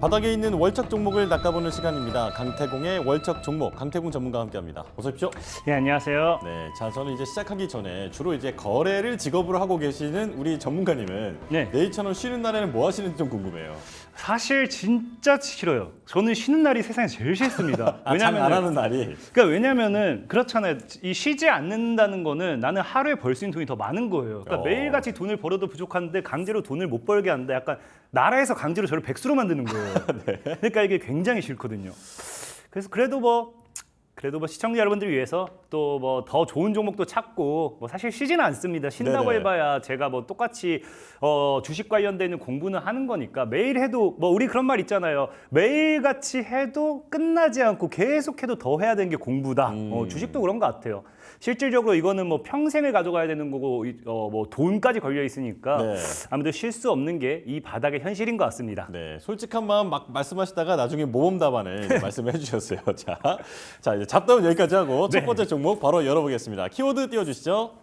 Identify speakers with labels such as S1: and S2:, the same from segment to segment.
S1: 바닥에 있는 월척 종목을 낚아보는 시간입니다. 강태공의 월척 종목, 강태공 전문가와 함께합니다. 어서 오십시오.
S2: 네, 안녕하세요.
S1: 네, 자 저는 이제 시작하기 전에 주로 이제 거래를 직업으로 하고 계시는 우리 전문가님은
S2: 네.
S1: 내일처럼 쉬는 날에는 뭐 하시는지 좀 궁금해요.
S2: 사실 진짜 싫어요. 저는 쉬는 날이 세상에 제일 싫습니다.
S1: 장 안 하는 날이.
S2: 그러니까 왜냐면은 그렇잖아요. 이 쉬지 않는다는 거는 나는 하루에 벌 수 있는 돈이 더 많은 거예요. 그러니까 매일같이 돈을 벌어도 부족한데 강제로 돈을 못 벌게 한다. 약간 나라에서 강제로 저를 백수로 만드는 거예요.
S1: 네.
S2: 그러니까 이게 굉장히 싫거든요. 그래서 그래도 뭐 시청자 여러분들 위해서 또 뭐 더 좋은 종목도 찾고 뭐 사실 쉬지는 않습니다. 쉰다고
S1: 네네.
S2: 해봐야 제가 뭐 똑같이 주식 관련된 공부는 하는 거니까 매일 해도 뭐 우리 그런 말 있잖아요. 매일 같이 해도 끝나지 않고 계속 해도 더 해야 되는 게 공부다. 주식도 그런 것 같아요. 실질적으로 이거는 뭐 평생을 가져가야 되는 거고 뭐 돈까지 걸려 있으니까
S1: 네.
S2: 아무래도 쉴 수 없는 게 이 바닥의 현실인 것 같습니다.
S1: 네, 솔직한 마음 막 말씀하시다가 나중에 모범 답안을 이제 말씀해 주셨어요. 자 이제 잡담은 여기까지 하고 첫 번째 종목 바로 열어보겠습니다. 키워드 띄워주시죠.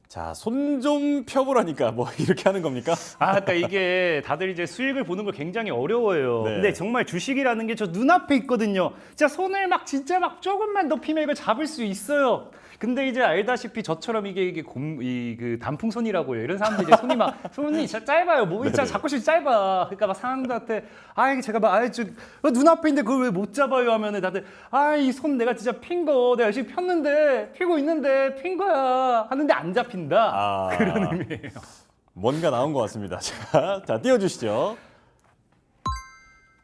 S1: 자, 손 좀 펴보라니까 뭐 이렇게 하는 겁니까?
S2: 그러니까 이게 다들 이제 수익을 보는 거 굉장히 어려워요.
S1: 네.
S2: 근데 정말 주식이라는 게 저 눈앞에 있거든요. 진짜 손을 막 진짜 막 조금만 높이면 이걸 잡을 수 있어요. 근데 이제 알다시피 저처럼 이게 그 단풍손이라고 해요. 이런 사람들 이제 손이 진짜 짧아요. 몸이 진짜 잡고 싶지 짧아. 그러니까 막 사람들한테 이게 제가 막 눈앞에 있는데 그걸 왜 못 잡아요 하면은 다들 이 손 내가 진짜 핀 거 내가 열심히 폈는데 피고 있는데 핀 거야 하는데 안 잡힌다. 그런 의미예요.
S1: 뭔가 나온 것 같습니다. 자 띄워주시죠.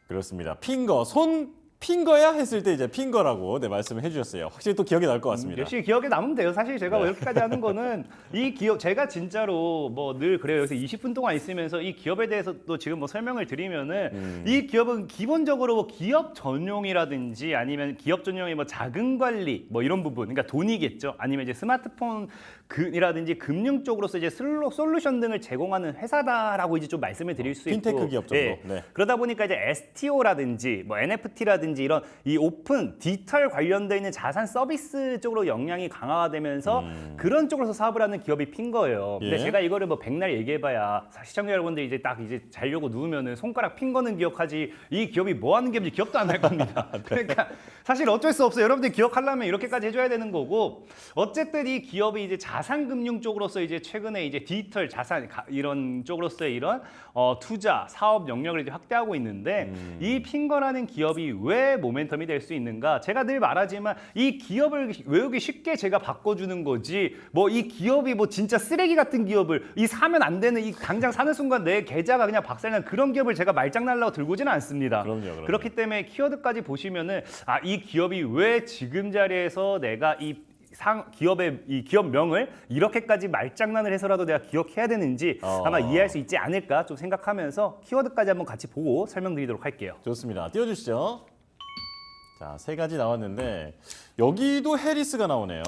S1: 그렇습니다. 손 핀 거야 했을 때 이제 핀 거라고 말씀을 해주셨어요. 확실히 또 기억이 날 것 같습니다.
S2: 역시 기억에 남으면 돼요. 사실 제가 뭐 이렇게까지 하는 거는 이 기업 제가 진짜로 뭐 늘 그래요. 여기서 20분 동안 있으면서 이 기업에 대해서 또 지금 뭐 설명을 드리면은 이 기업은 기본적으로 뭐 기업 전용이라든지 아니면 기업 전용의 뭐 자금 관리 뭐 이런 부분, 그러니까 돈이겠죠. 아니면 이제 스마트폰 이라든지 금융 쪽으로서 이제 솔루션 등을 제공하는 회사다라고 이제 좀 말씀을 드릴 수 있고
S1: 핀테크 기업 정도. 네.
S2: 그러다 보니까 이제 STO라든지 뭐 NFT라든지 이런 이 오픈 디지털 관련돼 있는 자산 서비스 쪽으로 역량이 강화가 되면서 그런 쪽으로서 사업을 하는 기업이 핀 거예요. 근데
S1: 예.
S2: 제가 이거를 뭐 백날 얘기해봐야 시청자 여러분들 이제 딱 이제 자려고 누우면은 손가락 핀 거는 기억하지 이 기업이 뭐 하는 기업인지 기억도 안 날 겁니다. 그러니까 사실 어쩔 수 없어요. 여러분들 기억하려면 이렇게까지 해줘야 되는 거고 어쨌든 이 기업이 이제 자산 금융 쪽으로서 이제 최근에 이제 디지털 자산 이런 쪽으로서의 이런 투자 사업 영역을 이제 확대하고 있는데 이 핑거라는 기업이 왜 모멘텀이 될 수 있는가? 제가 늘 말하지만 이 기업을 외우기 쉽게 제가 바꿔주는 거지 뭐 이 기업이 뭐 진짜 쓰레기 같은 기업을 이 사면 안 되는 이 당장 사는 순간 내 계좌가 그냥 박살난 그런 기업을 제가 말장난라고 들고 오지는 않습니다.
S1: 그럼요.
S2: 그렇기 때문에 키워드까지 보시면은 이 기업이 왜 지금 자리에서 내가 기업의 이 기업명을 이렇게까지 말장난을 해서라도 내가 기억해야 되는지 아마 이해할 수 있지 않을까 좀 생각하면서 키워드까지 한번 같이 보고 설명드리도록 할게요.
S1: 좋습니다. 띄워주시죠. 자, 세 가지 나왔는데 여기도 해리스가 나오네요.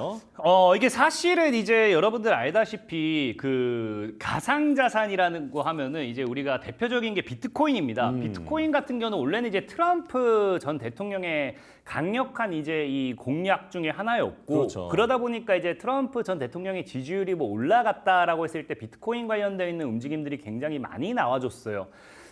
S2: 이게 사실은 이제 여러분들 알다시피 그 가상자산이라는 거 하면은 이제 우리가 대표적인 게 비트코인입니다. 비트코인 같은 경우는 원래는 이제 트럼프 전 대통령의 강력한 이제 이 공약 중에 하나였고
S1: 그렇죠.
S2: 그러다 보니까 이제 트럼프 전 대통령의 지지율이 뭐 올라갔다라고 했을 때 비트코인 관련되어 있는 움직임들이 굉장히 많이 나와줬어요.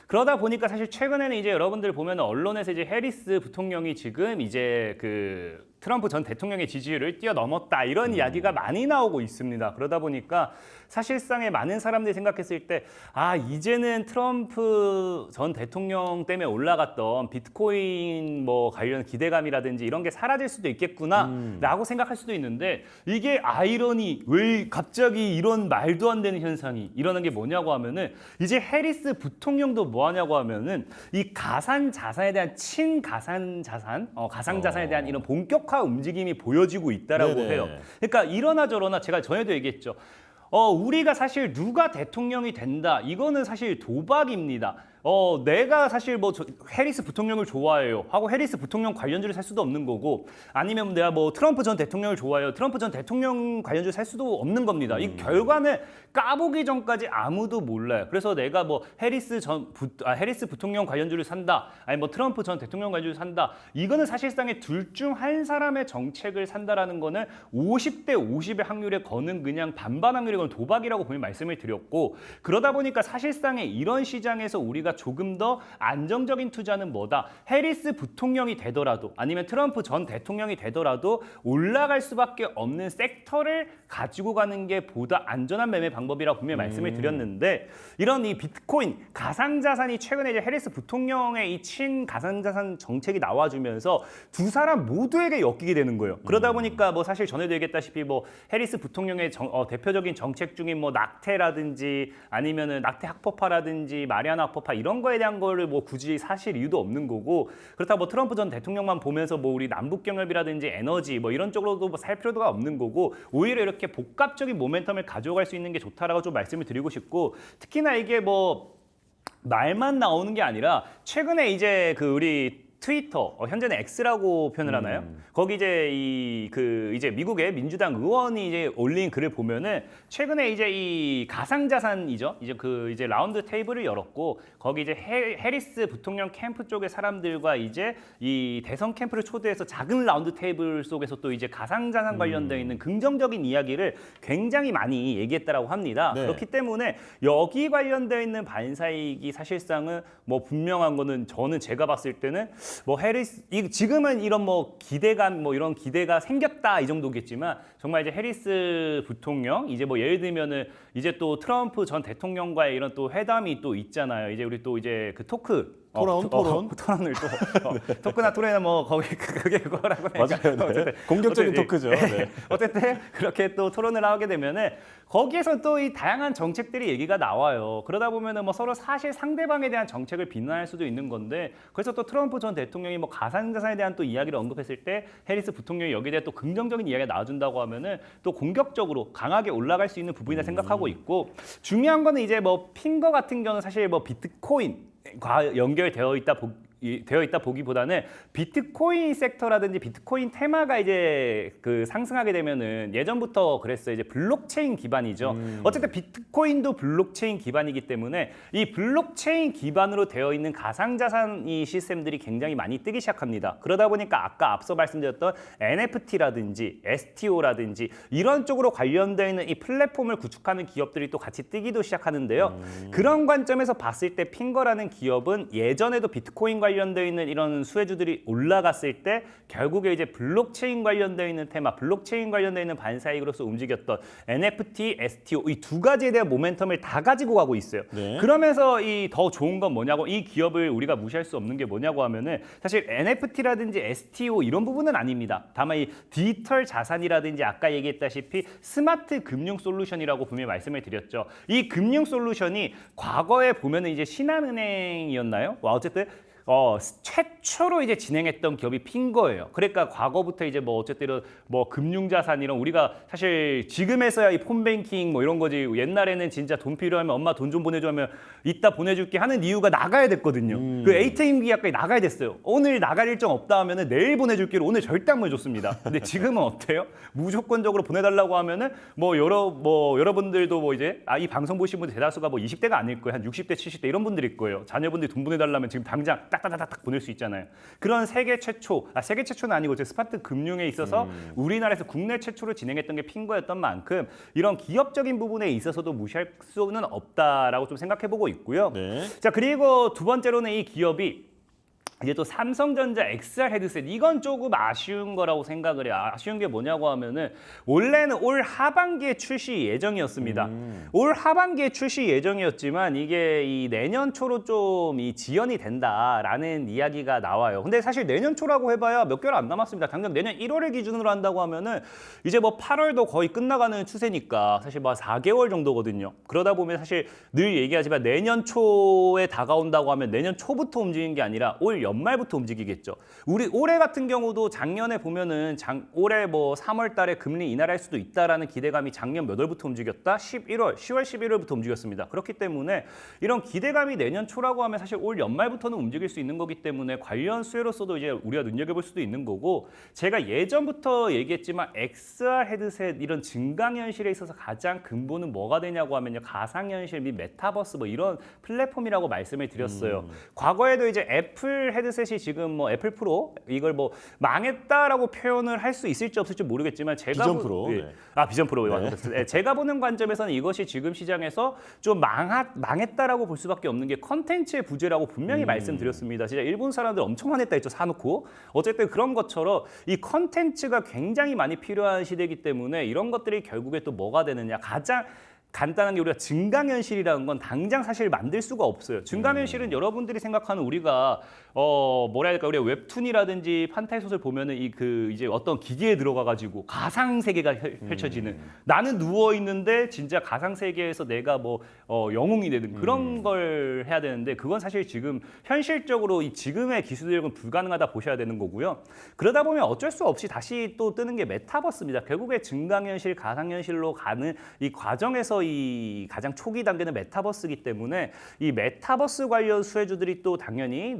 S2: 그러다 보니까 사실 최근에는 이제 여러분들 보면 언론에서 이제 해리스 부통령이 지금 이제 그 트럼프 전 대통령의 지지율을 뛰어넘었다 이런 이야기가 많이 나오고 있습니다. 그러다 보니까 사실상의 많은 사람들이 생각했을 때 이제는 트럼프 전 대통령 때문에 올라갔던 비트코인 뭐 관련 기대감이라든지 이런 게 사라질 수도 있겠구나라고 생각할 수도 있는데 이게 아이러니 왜 갑자기 이런 말도 안 되는 현상이 일어난 게 뭐냐고 하면은 이제 해리스 부통령도 뭐 하냐고 하면은 이 가상 자산에 대한 가상 자산에 대한 이런 본격화 움직임이 보여지고 있다라고
S1: 네네.
S2: 해요. 그러니까 이러나 저러나 제가 전에도 얘기했죠. 우리가 사실 누가 대통령이 된다 이거는 사실 도박입니다. 내가 사실 뭐 해리스 부통령을 좋아해요 하고 해리스 부통령 관련주를 살 수도 없는 거고 아니면 내가 뭐 트럼프 전 대통령을 좋아해요. 트럼프 전 대통령 관련주를 살 수도 없는 겁니다. 이 결과는 까보기 전까지 아무도 몰라요. 그래서 내가 뭐 해리스 부통령 관련주를 산다. 아니 뭐 트럼프 전 대통령 관련주를 산다. 이거는 사실상의 둘 중 한 사람의 정책을 산다라는 거는 50대 50의 확률에 거는 그냥 반반 확률에 거는 도박이라고 분명히 말씀을 드렸고 그러다 보니까 사실상의 이런 시장에서 우리가 조금 더 안정적인 투자는 뭐다? 해리스 부통령이 되더라도 아니면 트럼프 전 대통령이 되더라도 올라갈 수밖에 없는 섹터를 가지고 가는 게 보다 안전한 매매 방법이라고 분명히 말씀을 드렸는데 이런 이 비트코인 가상자산이 최근에 이제 해리스 부통령의 이 친가상자산 정책이 나와주면서 두 사람 모두에게 엮이게 되는 거예요. 그러다 보니까 뭐 사실 전에도 얘기했다시피 뭐 해리스 부통령의 대표적인 정책 중인 뭐 낙태라든지 아니면은 낙태 학폭파라든지 마리아나 학폭파 이런 거에 대한 거를 뭐 굳이 사실 이유도 없는 거고 그렇다고 뭐 트럼프 전 대통령만 보면서 뭐 우리 남북 경협이라든지 에너지 뭐 이런 쪽으로도 뭐 살 필요가 없는 거고 오히려 이렇게 복합적인 모멘텀을 가져갈 수 있는 게 좋다라고 좀 말씀을 드리고 싶고 특히나 이게 뭐 말만 나오는 게 아니라 최근에 이제 그 우리 트위터 현재는 X라고 표현을 하나요? 거기 이제 이제 미국의 민주당 의원이 이제 올린 글을 보면은 최근에 이제 이 가상자산이죠. 이제 라운드 테이블을 열었고 거기 이제 해리스 부통령 캠프 쪽의 사람들과 이제 이 대선 캠프를 초대해서 작은 라운드 테이블 속에서 또 이제 가상자산 관련되어 있는 긍정적인 이야기를 굉장히 많이 얘기했다라고 합니다.
S1: 네.
S2: 그렇기 때문에 여기 관련되어 있는 반사이익이 사실상은 뭐 분명한 거는 저는 제가 봤을 때는 뭐 해리스 지금은 이런 뭐 기대감 뭐 이런 기대가 생겼다 이 정도겠지만 정말 이제 해리스 부통령 이제 뭐 예를 들면은 이제 또 트럼프 전 대통령과의 이런 또 회담이 또 있잖아요. 이제 우리 또 이제 그 토크
S1: 토론을 또
S2: 네. 토크나 토론이나 뭐 거기 그게 그거라고
S1: 맞아요. 네.
S2: 어쨌든
S1: 공격적인 토크죠. 네.
S2: 어쨌든 그렇게 또 토론을 하게 되면은 거기에서 또 이 다양한 정책들이 얘기가 나와요. 그러다 보면은 뭐 서로 사실 상대방에 대한 정책을 비난할 수도 있는 건데 그래서 또 트럼프 전 대통령이 뭐 가상자산에 대한 또 이야기를 언급했을 때 해리스 부통령이 여기에 대해 또 긍정적인 이야기가 나와준다고 하면은 또 공격적으로 강하게 올라갈 수 있는 부분이라 생각하고 있고 중요한 거는 이제 뭐 핑거 같은 경우는 사실 뭐 비트코인과 연결되어 있다 보기보다는 비트코인 섹터라든지 비트코인 테마가 이제 그 상승하게 되면은 예전부터 그랬어요. 이제 블록체인 기반이죠. 어쨌든 비트코인도 블록체인 기반이기 때문에 이 블록체인 기반으로 되어 있는 가상자산 이 시스템들이 굉장히 많이 뜨기 시작합니다. 그러다 보니까 아까 앞서 말씀드렸던 NFT라든지 STO라든지 이런 쪽으로 관련되어 있는 이 플랫폼을 구축하는 기업들이 또 같이 뜨기도 시작하는데요. 그런 관점에서 봤을 때 핑거라는 기업은 예전에도 비트코인 관련되어 있는 이런 수혜주들이 올라갔을 때 결국에 이제 블록체인 관련되어 있는 테마, 블록체인 관련되어 있는 반사이익으로서 움직였던 NFT, STO 이 두 가지에 대한 모멘텀을 다 가지고 가고 있어요.
S1: 네.
S2: 그러면서 이 더 좋은 건 뭐냐고 이 기업을 우리가 무시할 수 없는 게 뭐냐고 하면은 사실 NFT라든지 STO 이런 부분은 아닙니다. 다만 이 디지털 자산이라든지 아까 얘기했다시피 스마트 금융 솔루션이라고 분명히 말씀을 드렸죠. 이 금융 솔루션이 과거에 보면은 이제 신한은행이었나요? 어쨌든 최초로 이제 진행했던 기업이 핑거예요. 그러니까 과거부터 이제 뭐 어쨌든 뭐 금융자산 이런 우리가 사실 지금에서야 이 폰뱅킹 뭐 이런 거지 옛날에는 진짜 돈 필요하면 엄마 돈 좀 보내줘 하면 이따 보내줄게 하는 이유가 나가야 됐거든요. 그 ATM 기업까지 나가야 됐어요. 오늘 나갈 일정 없다 하면은 내일 보내줄게로 오늘 절대 안 보내줬습니다. 근데 지금은 어때요? 무조건적으로 보내달라고 하면은 뭐 여러분들도 뭐 이제 이 방송 보신 분들 대다수가 뭐 20대가 아닐 거예요. 한 60대, 70대 이런 분들일 거예요. 자녀분들이 돈 보내달라면 지금 당장 딱딱딱딱 보낼 수 있잖아요. 그런 세계 최초는 아니고 스마트 금융에 있어서 우리나라에서 국내 최초로 진행했던 게 핑거였던 만큼 이런 기업적인 부분에 있어서도 무시할 수는 없다라고 좀 생각해보고 있고요.
S1: 네.
S2: 자 그리고 두 번째로는 이 기업이 이제 또 삼성전자 XR 헤드셋 이건 조금 아쉬운 거라고 생각을 해요. 아쉬운 게 뭐냐고 하면은 원래는 올 하반기에 출시 예정이었습니다. 올 하반기에 출시 예정이었지만 이게 이 내년 초로 좀 이 지연이 된다라는 이야기가 나와요. 근데 사실 내년 초라고 해봐야 몇 개월 안 남았습니다. 당장 내년 1월을 기준으로 한다고 하면은 이제 뭐 8월도 거의 끝나가는 추세니까 사실 뭐 4개월 정도거든요. 그러다 보면 사실 늘 얘기하지만 내년 초에 다가온다고 하면 내년 초부터 움직이는 게 아니라 올 연말부터 움직이겠죠. 우리 올해 같은 경우도 작년에 보면은 올해 뭐 3월 달에 금리 인하할 수도 있다라는 기대감이 작년 몇 월부터 움직였다? 10월 11월부터 움직였습니다. 그렇기 때문에 이런 기대감이 내년 초라고 하면 사실 올 연말부터는 움직일 수 있는 거기 때문에 관련 수혜로서도 이제 우리가 눈여겨볼 수도 있는 거고, 제가 예전부터 얘기했지만 XR 헤드셋 이런 증강현실에 있어서 가장 근본은 뭐가 되냐고 하면요, 가상현실 및 메타버스 뭐 이런 플랫폼이라고 말씀을 드렸어요. 과거에도 이제 애플 헤드셋이 지금 뭐 애플 프로 이걸 뭐 망했다라고 표현을 할 수 있을지 없을지 모르겠지만 제가
S1: 비전 프로.
S2: 예.
S1: 네.
S2: 비전 프로 네. 제가 보는 관점에서는 이것이 지금 시장에서 좀 망했다라고 볼 수밖에 없는 게 컨텐츠의 부재라고 분명히 말씀드렸습니다. 진짜 일본 사람들 엄청 화냈다 했죠, 사놓고. 어쨌든 그런 것처럼 이 컨텐츠가 굉장히 많이 필요한 시대이기 때문에 이런 것들이 결국에 또 뭐가 되느냐, 가장 간단한 게 우리가 증강현실이라는 건 당장 사실 만들 수가 없어요. 증강현실은 여러분들이 생각하는 우리가 뭐랄까, 우리가 웹툰이라든지 판타지 소설 보면은 이제 어떤 기계에 들어가 가지고 가상 세계가 펼쳐지는, 나는 누워 있는데 진짜 가상 세계에서 내가 뭐 영웅이 되는 그런 걸 해야 되는데, 그건 사실 지금 현실적으로 이 지금의 기술력은 불가능하다 보셔야 되는 거고요. 그러다 보면 어쩔 수 없이 다시 또 뜨는 게 메타버스입니다. 결국에 증강현실, 가상현실로 가는 이 과정에서 이 가장 초기 단계는 메타버스이기 때문에 이 메타버스 관련 수혜주들이 또 당연히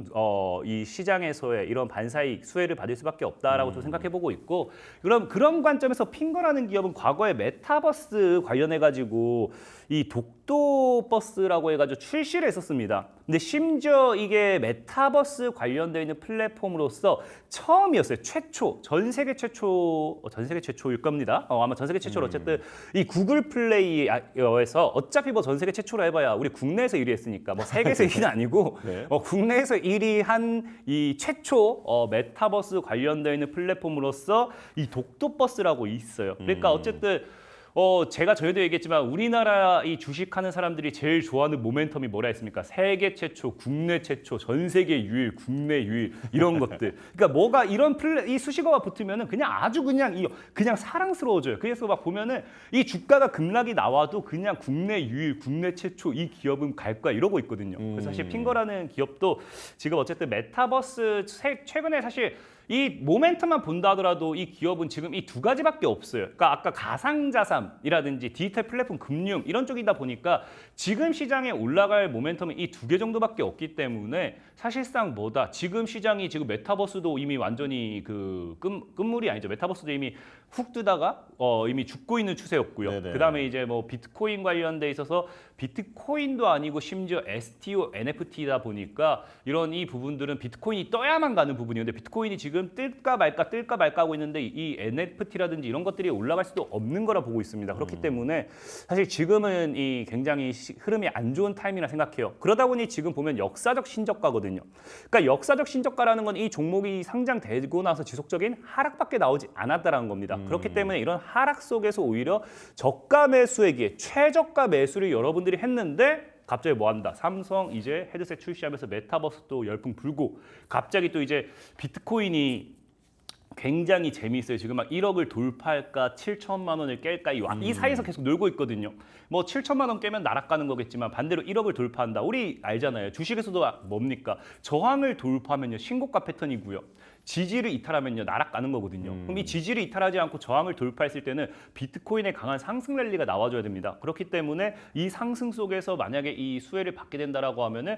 S2: 이 시장에서의 이런 반사이익 수혜를 받을 수밖에 없다라고 좀 생각해보고 있고, 그럼 그런 관점에서 핑거라는 기업은 과거에 메타버스 관련해가지고 이 독도버스라고 해가지고 출시를 했었습니다. 근데 심지어 이게 메타버스 관련되어 있는 플랫폼으로서 처음이었어요. 최초, 전 세계 최초일 겁니다. 아마 전 세계 최초로 어쨌든 이 구글 플레이에서 어차피 뭐 전 세계 최초로 해봐야 우리 국내에서 1위 했으니까 뭐 세계에서 1위는 아니고
S1: 네.
S2: 국내에서 1위 한 이 최초 메타버스 관련되어 있는 플랫폼으로서 이 독도버스라고 있어요. 그러니까 어쨌든 제가 전에도 얘기했지만 우리나라 이 주식하는 사람들이 제일 좋아하는 모멘텀이 뭐라 했습니까? 세계 최초, 국내 최초, 전 세계 유일, 국내 유일 이런 것들. 그러니까 뭐가 이런 이 수식어가 붙으면은 그냥 아주 그냥 사랑스러워져요. 그래서 막 보면은 이 주가가 급락이 나와도 그냥 국내 유일, 국내 최초 이 기업은 갈 거야 이러고 있거든요. 그래서 사실 핑거라는 기업도 지금 어쨌든 메타버스 최근에 사실 이 모멘텀만 본다 하더라도 이 기업은 지금 이 두 가지밖에 없어요. 그러니까 아까 가상자산이라든지 디지털 플랫폼 금융 이런 쪽이다 보니까 지금 시장에 올라갈 모멘텀은 이 두 개 정도밖에 없기 때문에 사실상 지금 시장이 지금 메타버스도 이미 완전히 끝물이 아니죠. 메타버스도 이미 훅 뜨다가 이미 죽고 있는 추세였고요.
S1: 네네.
S2: 그다음에 이제 뭐 비트코인 관련돼 있어서 비트코인도 아니고 심지어 STO, NFT다 보니까 이 부분들은 비트코인이 떠야만 가는 부분이었는데 비트코인이 지금 뜰까 말까 하고 있는데 이 NFT라든지 이런 것들이 올라갈 수도 없는 거라 보고 있습니다. 그렇기 때문에 사실 지금은 이 굉장히 흐름이 안 좋은 타임이라 생각해요. 그러다 보니 지금 보면 역사적 신저가거든요. 그러니까 역사적 신저가라는 건 이 종목이 상장되고 나서 지속적인 하락밖에 나오지 않았다라는 겁니다. 그렇기 때문에 이런 하락 속에서 오히려 저가 매수액에 최저가 매수를 여러분들이 했는데 갑자기 뭐한다? 삼성 이제 헤드셋 출시하면서 메타버스 또 열풍 불고 갑자기 또 이제 비트코인이 굉장히 재미있어요. 지금 막 1억을 돌파할까 7천만 원을 깰까 이 사이에서 계속 놀고 있거든요. 뭐 7천만 원 깨면 날아가는 거겠지만 반대로 1억을 돌파한다. 우리 알잖아요. 주식에서도 뭡니까? 저항을 돌파하면요. 신고가 패턴이고요. 지지를 이탈하면요. 날아가는 거거든요. 그럼 이 지지를 이탈하지 않고 저항을 돌파했을 때는 비트코인의 강한 상승 랠리가 나와줘야 됩니다. 그렇기 때문에 이 상승 속에서 만약에 이 수혜를 받게 된다라고 하면은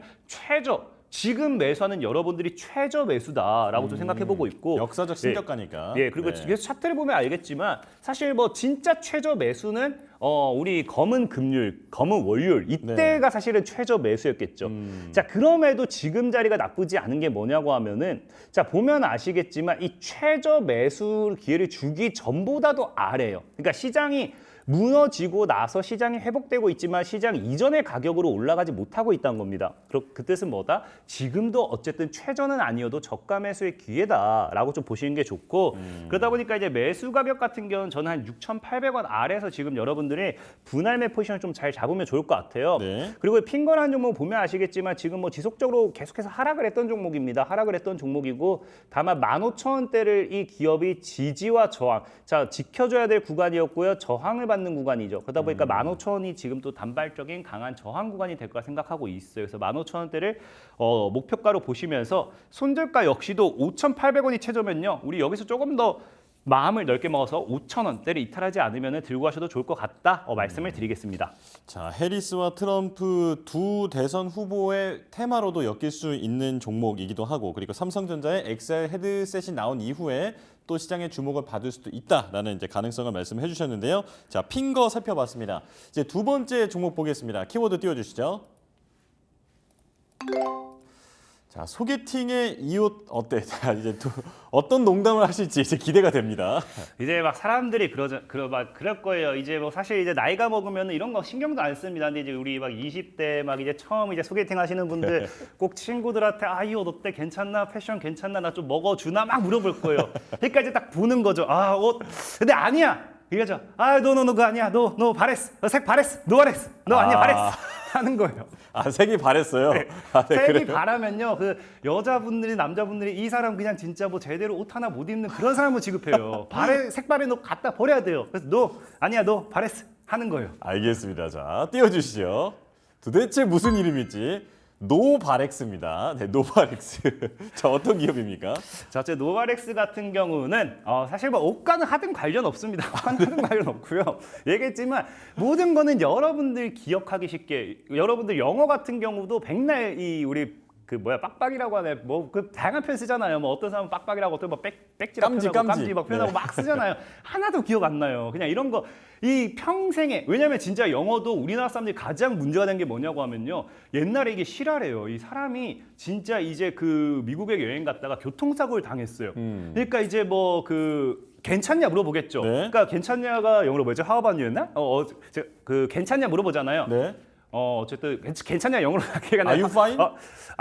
S2: 지금 매수하는 여러분들이 최저 매수다라고 좀 생각해보고 있고
S1: 역사적 신저가니까.
S2: 예, 그리고 그래서 차트를 보면 알겠지만 사실 뭐 진짜 최저 매수는 우리 검은 금률, 검은 월요일 이때가 사실은 최저 매수였겠죠. 자, 그럼에도 지금 자리가 나쁘지 않은 게 뭐냐고 하면은 자, 보면 아시겠지만 이 최저 매수 기회를 주기 전보다도 아래예요. 그러니까 시장이 무너지고 나서 시장이 회복되고 있지만 시장 이전의 가격으로 올라가지 못하고 있다는 겁니다. 그 뜻은 뭐다? 지금도 어쨌든 최저는 아니어도 저가 매수의 기회다라고 좀 보시는 게 좋고 그러다 보니까 이제 매수 가격 같은 경우는 저는 한 6,800원 아래에서 지금 여러분들이 분할매 포지션을 좀 잘 잡으면 좋을 것 같아요.
S1: 네.
S2: 그리고 핑거라는 종목 보면 아시겠지만 지금 뭐 지속적으로 계속해서 하락을 했던 종목입니다. 하락을 했던 종목이고 다만 15,000원대를 이 기업이 지지와 저항, 자 지켜줘야 될 구간이었고요. 저항을 받는 받는 구간이죠. 그러다 보니까 15,000원이 지금 또 단발적인 강한 저항 구간이 될 거라 생각하고 있어요. 그래서 15,000원대를 목표가로 보시면서 손절가 역시도 5,800원이 최저면요. 우리 여기서 조금 더 마음을 넓게 먹어서 5,000원대를 이탈하지 않으면 들고 가셔도 좋을 것 같다 말씀을 드리겠습니다.
S1: 자, 해리스와 트럼프 두 대선 후보의 테마로도 엮일 수 있는 종목이기도 하고, 그리고 삼성전자의 XR 헤드셋이 나온 이후에 또 시장의 주목을 받을 수도 있다라는 이제 가능성을 말씀해 주셨는데요. 자, 핀거 살펴봤습니다. 이제 두 번째 종목 보겠습니다. 키워드 띄워주시죠. 자, 소개팅의 이 옷 어때? 자, 이제 어떤 농담을 하실지 이제 기대가 됩니다.
S2: 이제 막 사람들이 그럴 거예요. 이제 뭐 사실 이제 나이가 먹으면 이런 거 신경도 안 씁니다. 근데 이제 우리 막 20대 막 이제 처음 이제 소개팅 하시는 분들 꼭 친구들한테 이 옷 어때? 괜찮나? 패션 괜찮나? 나 좀 먹어주나? 막 물어볼 거예요. 그러니까 이제 딱 보는 거죠. 옷. 근데 아니야. 이거죠. 너 그거 아니야. 너 바레스. 색 바레스. 너 바레스. 너 아니야 바레스. 하는 거예요.
S1: 색이 바랬어요.
S2: 네.
S1: 네,
S2: 색이
S1: 그래요?
S2: 바라면요, 그 여자분들이 남자분들이 이 사람 그냥 진짜 뭐 제대로 옷 하나 못 입는 그런 사람을 취급해요. 색바레 너 갖다 버려야 돼요. 그래서 너 아니야 너 바레스 하는 거예요.
S1: 알겠습니다. 자, 띄워주시죠. 도대체 무슨 이름일지. 노바렉스입니다. 네, 노바렉스. 자, 어떤 기업입니까?
S2: 자, 제 노바렉스 같은 경우는 사실 뭐 옷과는 하등 관련 없습니다. 하등 관련 없고요. 얘기했지만 모든 거는 여러분들 기억하기 쉽게, 여러분들 영어 같은 경우도 백날 우리 빡빡이라고 하네. 뭐 그 다양한 표현 쓰잖아요. 뭐 어떤 사람은 빡빡이라고, 어떤 뭐 빽지라고 표현하고 깜지 막 표현하고 막 쓰잖아요. 하나도 기억 안 나요. 그냥 이런 거 이 평생에, 왜냐면 진짜 영어도 우리나라 사람들이 가장 문제가 된 게 뭐냐고 하면요. 옛날에 이게 실화래요. 이 사람이 진짜 이제 그 미국에 여행 갔다가 교통사고를 당했어요. 그러니까 이제 뭐 괜찮냐 물어보겠죠.
S1: 네.
S2: 그러니까 괜찮냐가 영어로 뭐죠? How about you였나? 괜찮냐 물어보잖아요.
S1: 네.
S2: 어쨌든 괜찮냐 영어로 기회가 나요.
S1: Are you fine?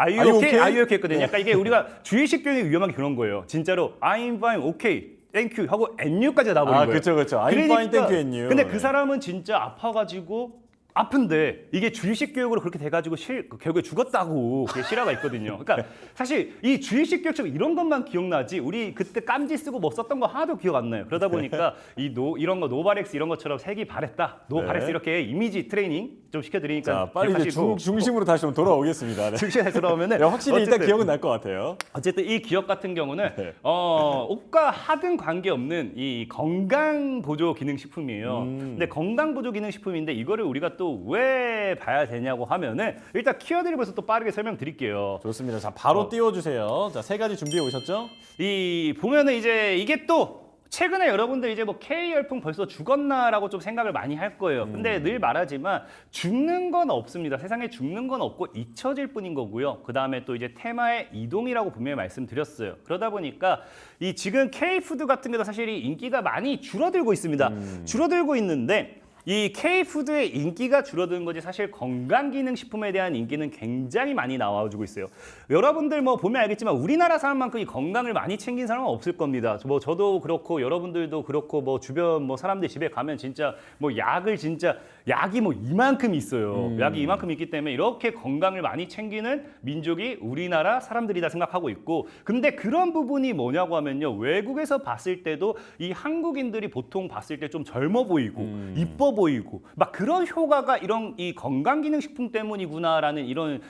S2: Are you okay?
S1: okay?
S2: Are you okay? 했거든요. 그러니까 이게 우리가 주의식 교육이 위험한 게 그런 거예요. 진짜로 I'm fine, okay, thank you 하고 and you까지 나버린 거예요.
S1: 그렇죠, 그렇죠. I'm fine, thank you, and you.
S2: 근데
S1: 네.
S2: 그 사람은 진짜 아파가지고 아픈데 이게 주의식 교육으로 그렇게 돼가지고 결국에 죽었다고 그게 실화가 있거든요. 그러니까 사실 이 주의식 교육처럼 이런 것만 기억나지 우리 그때 깜지 쓰고 뭐 썼던 거 하나도 기억 안 나요. 그러다 보니까 이런 거 노바렉스 이런 것처럼 색이 바랬다. 노바렉스
S1: 네.
S2: 이렇게 이미지 트레이닝 좀 시켜드리니까
S1: 자, 빨리 이제 중심으로 다시 좀 돌아오겠습니다. 네.
S2: 중심에 들어오면은
S1: 네, 확실히 일단
S2: 어쨌든
S1: 기억은 날 것 같아요.
S2: 어쨌든 이 기업 같은 경우는
S1: 네.
S2: 옷과 하등 관계없는 이 건강 보조 기능 식품이에요. 근데 건강 보조 기능 식품인데 이거를 우리가 또 왜 봐야 되냐고 하면은 일단 키워드를 벌써 또 빠르게 설명드릴게요.
S1: 좋습니다. 자, 바로 띄워주세요. 자, 3가지 준비해 오셨죠?
S2: 이 보면은 이제 이게 또 최근에 여러분들 이제 뭐 K 열풍 벌써 죽었나라고 좀 생각을 많이 할 거예요. 근데 늘 말하지만 죽는 건 없습니다. 세상에 죽는 건 없고 잊혀질 뿐인 거고요. 그 다음에 또 이제 테마의 이동이라고 분명히 말씀드렸어요. 그러다 보니까 이 지금 K 푸드 같은 게도 사실 이 인기가 많이 줄어들고 있습니다. 줄어들고 있는데. 이 K푸드의 인기가 줄어드는 거지 사실 건강기능식품에 대한 인기는 굉장히 많이 나와주고 있어요. 여러분들 뭐 보면 알겠지만 우리나라 사람만큼 이 건강을 많이 챙긴 사람은 없을 겁니다. 뭐 저도 그렇고 여러분들도 그렇고 뭐 주변 뭐 사람들 집에 가면 진짜 뭐 약이 뭐 이만큼 있어요. 약이 이만큼 있기 때문에 이렇게 건강을 많이 챙기는 민족이 우리나라 사람들이다 생각하고 있고, 근데 그런 부분이 뭐냐고 하면요. 외국에서 봤을 때도 이 한국인들이 보통 봤을 때 좀 젊어 보이고 이뻐 보이고 막 그런 효과가 이런 이 건강기능식품 때문이구나라는 이런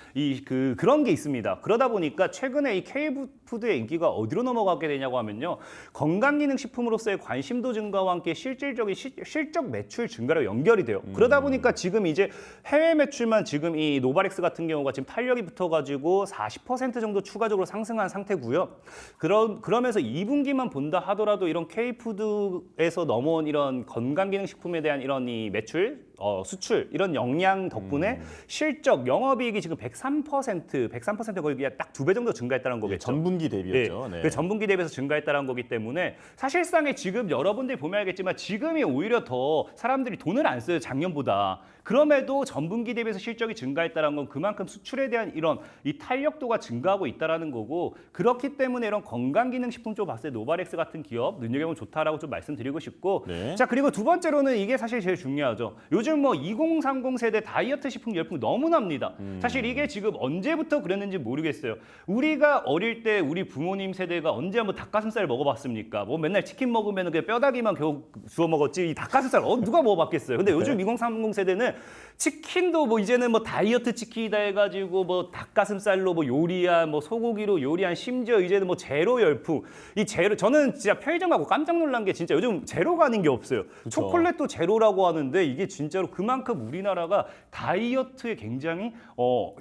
S2: 그런 게 있습니다. 그러다 보니까 최근에 이 K푸드의 인기가 어디로 넘어가게 되냐고 하면요. 건강기능식품으로서의 관심도 증가와 함께 실질적인 실적 매출 증가로 연결이 돼요. 그러다 보니까 지금 이제 해외 매출만 지금 이 노바렉스 같은 경우가 지금 탄력이 붙어가지고 40% 정도 추가적으로 상승한 상태고요. 그러면서 2분기만 본다 하더라도 이런 K푸드에서 넘어온 이런 건강기능식품에 대한 이런 이 매출, 수출 이런 역량 덕분에 실적, 영업이익이 지금 103% 거의 딱 2배 정도 증가했다는 거겠죠.
S1: 전분기 대비였죠.
S2: 네. 그 전분기 대비해서 증가했다는 거기 때문에 사실상에 지금 여러분들이 보면 알겠지만 지금이 오히려 더 사람들이 돈을 안 써요, 작년보다. 그럼에도 전분기 대비해서 실적이 증가했다는 건 그만큼 수출에 대한 이런 이 탄력도가 증가하고 있다는 거고, 그렇기 때문에 이런 건강기능식품 쪽 봤을 때 노바렉스 같은 기업 눈여겨보면 좋다라고 좀 말씀드리고 싶고,
S1: 네.
S2: 자, 그리고 두 번째로는 이게 사실 제일 중요하죠. 요즘 뭐 2030 세대 다이어트 식품 열풍 너무 납니다. 사실 이게 지금 언제부터 그랬는지 모르겠어요. 우리가 어릴 때 우리 부모님 세대가 언제 한번 닭가슴살 먹어봤습니까? 뭐 맨날 치킨 먹으면 그냥 뼈다귀만 겨우 주워 먹었지 이 닭가슴살 누가 먹어봤겠어요. 근데 요즘 2030 세대는 치킨도 뭐 이제는 뭐 다이어트 치킨이다 해가지고 뭐 닭가슴살로 뭐 요리한 뭐 소고기로 요리한 심지어 이제는 뭐 제로 열풍. 이 제로 저는 진짜 편의점 가고 깜짝 놀란 게 진짜 요즘 제로가 아닌 게 없어요.
S1: 그쵸.
S2: 초콜릿도 제로라고 하는데 이게 진짜로 그만큼 우리나라가 다이어트에 굉장히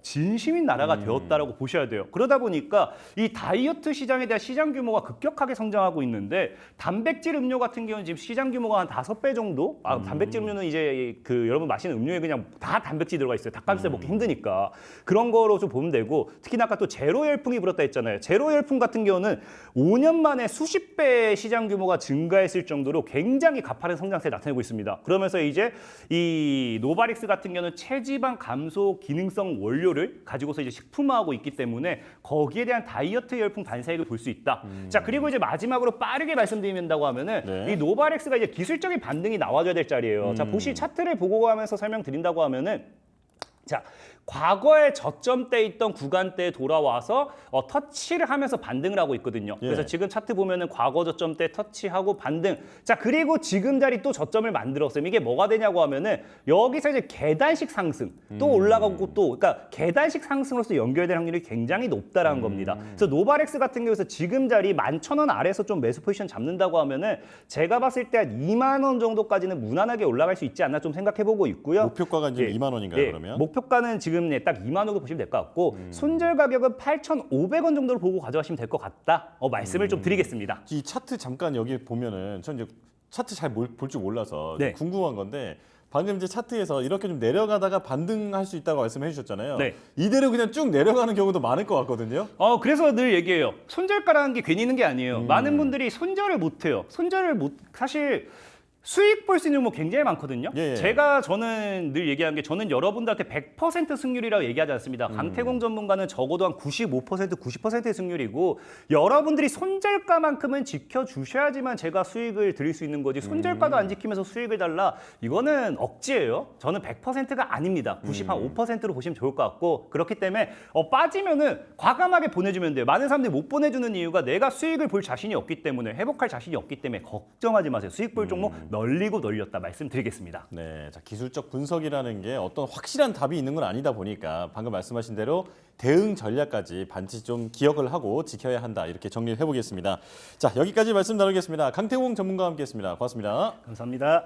S2: 진심인 나라가 되었다라고 보셔야 돼요. 그러다 보니까 이 다이어트 시장에 대한 시장 규모가 급격하게 성장하고 있는데 단백질 음료 같은 경우는 지금 시장 규모가 한 5배 정도? 단백질 음료는 이제 그 여러분 마시는 음료에 그냥 다 단백질 들어가 있어요. 닭가슴살 먹기 힘드니까. 그런 거로 좀 보면 되고 특히나 아까 또 제로 열풍이 불었다 했잖아요. 제로 열풍 같은 경우는 5년 만에 수십 배 시장 규모가 증가했을 정도로 굉장히 가파른 성장세를 나타내고 있습니다. 그러면서 이제 이 노바릭스 같은 경우는 체지방 감소 기능성 원료를 가지고서 이제 식품화하고 있기 때문에 거기에 대한 다이어트 열풍 반사익을 볼 수 있다. 자, 그리고 이제 마지막으로 빠르게 말씀드린다고 하면은
S1: 네.
S2: 이 노바릭스가 이제 기술적인 반등이 나와줘야 될 자리예요. 자, 보시 차트를 보고 가면서 설명드린다고 하면은 자, 과거에 저점대 있던 구간대에 돌아와서 터치를 하면서 반등을 하고 있거든요.
S1: 예.
S2: 그래서 지금 차트 보면은 과거 저점대 터치하고 반등. 자, 그리고 지금 자리 또 저점을 만들었어요. 이게 뭐가 되냐고 하면은 여기서 이제 계단식 상승 또 올라가고 또 그러니까 계단식 상승으로서 연결될 확률이 굉장히 높다라는 겁니다. 그래서 노바렉스 같은 경우에서 지금 자리 11,000원 아래에서 좀 매수 포지션 잡는다고 하면은 제가 봤을 때 한 2만 원 정도까지는 무난하게 올라갈 수 있지 않나 좀 생각해 보고 있고요.
S1: 목표가가 지금
S2: 예.
S1: 2만 원인가요,
S2: 예,
S1: 그러면?
S2: 목표가는 지금 딱 2만 원 정도 보시면 될 것 같고 손절 가격은 8,500원 정도로 보고 가져가시면 될 것 같다. 말씀을 좀 드리겠습니다.
S1: 이 차트 잠깐 여기 보면은 전 이제 차트 잘 볼 줄 몰라서
S2: 네.
S1: 궁금한 건데 방금 이제 차트에서 이렇게 좀 내려가다가 반등할 수 있다고 말씀해 주셨잖아요.
S2: 네.
S1: 이대로 그냥 쭉 내려가는 경우도 많을 것 같거든요.
S2: 그래서 늘 얘기해요. 손절가라는 게 괜히 있는 게 아니에요. 많은 분들이 손절을 못 해요. 사실 수익 볼 수 있는 뭐 굉장히 많거든요.
S1: 예.
S2: 저는 늘 얘기하는 게 저는 여러분들한테 100% 승률이라고 얘기하지 않습니다. 강태공 전문가는 적어도 한 95%, 90%의 승률이고 여러분들이 손절가만큼은 지켜주셔야지만 제가 수익을 드릴 수 있는 거지 손절가도 안 지키면서 수익을 달라 이거는 억지예요. 저는 100%가 아닙니다. 95%로 보시면 좋을 것 같고 그렇기 때문에 빠지면은 과감하게 보내주면 돼요. 많은 사람들이 못 보내주는 이유가 내가 수익을 볼 자신이 없기 때문에 회복할 자신이 없기 때문에 걱정하지 마세요. 수익 볼 종목 널리고 널렸다 말씀드리겠습니다.
S1: 네, 자, 기술적 분석이라는 게 어떤 확실한 답이 있는 건 아니다 보니까 방금 말씀하신 대로 대응 전략까지 반드시 좀 기억을 하고 지켜야 한다 이렇게 정리를 해보겠습니다. 자, 여기까지 말씀 나누겠습니다. 강태공 전문가와 함께했습니다. 고맙습니다.
S2: 감사합니다.